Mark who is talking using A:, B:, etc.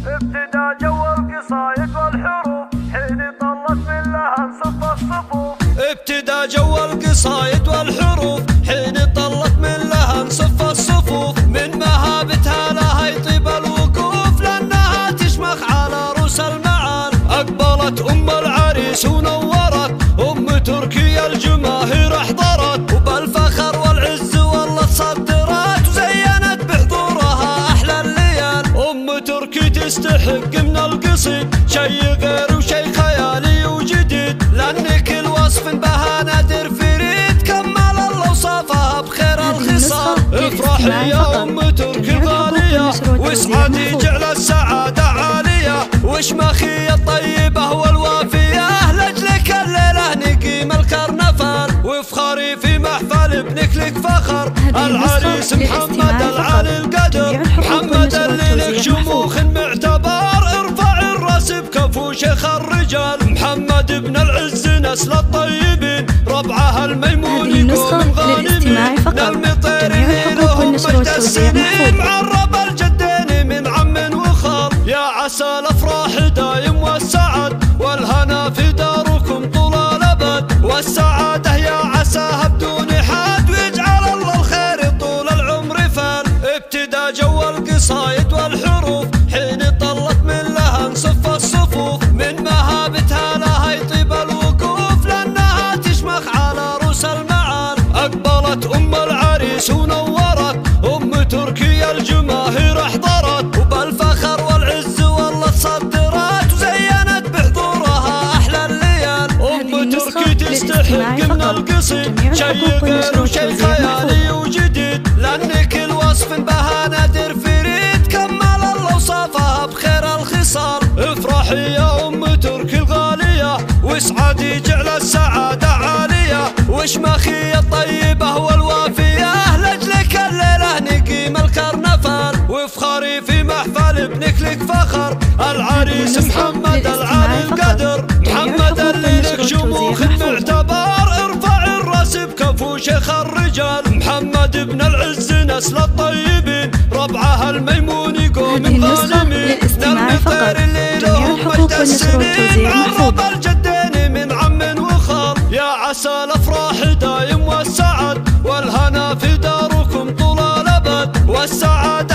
A: ابتدى جو القصايد والحروف حين طلت من لها صف الصفوف.
B: ابتدى جو القصايد والحروف حين طلت من لها صف الصفوف. من مهابتها لها يطيب الوقوف لأنها تشمخ على رؤوس المعال. أقبلت أم العريس ونورت أم تركيا الجماهير احضرت وبالفخر والعز والله صدرت وزينت بحضورها أحلى الليال. أم تركي تستحق من القصيد شي غير وشي خيالي وجديد لأن كل وصف بها نادر فريد كمل الله وصفها بخير الخصال. افرحي يا أم تركي الغالية واسعدي جعل السعادة عالية واشمخي الطيبة والوافية لأجلك الليلة نقيم الكرنفال وافخري في محفل ابنك لك فخر. العريس محمد العالي القدر محمد اللي لك شموخ معتبر. ارفع الراس بكفو شيخ الرجال محمد ابن العز نسل الطيبين ربعها الميمون يكون غانمين نلمي طيرين لهم مجد السنين معرب الجدين من عم وخال. يا عسى الافراح دايم والسعد والهنا في داركم طول الابد والسعاده يا عساها بدون حد ويجعل الله الخير طول العمر فال. ابتدى جو القصايد والحروف حين طلت من لها صف الصفوف. من مهابتها لها يطيب الوقوف لأنها تشمخ على رؤوس المعال. أقبلت أم العريس ونورت أم تركيا الجماهير احضرت وبالفخر والعز والله صدرت وزينت بحضورها أحلى الليال. أم تركي تستحق من القصيد شي غير وشي خيالي وجديد لأن كل وصف بها نادر فريد كمل الله وصفها بخير الخصال. افرحي يا أم تركي الغالية واسعدي جعل السعادة عالية واشمخي الطيبة والوافية لأجلك الليلة نقيم الكرنفال وافخري في محفل ابنك لك فخر. العريس محمد العالي القدر محمد اللي لك شموخ معتبر. ارفع الراس بكفو شيخ الرجال محمد ابن العز نسل الطيبين ربعها الميمون يقوم غانمين نلمي طير اللي لهم مجد السنين عرب الجدين من عم وخال. يا عسى الافراح دايم والسعد والهنا في داركم طول الابد والسعاده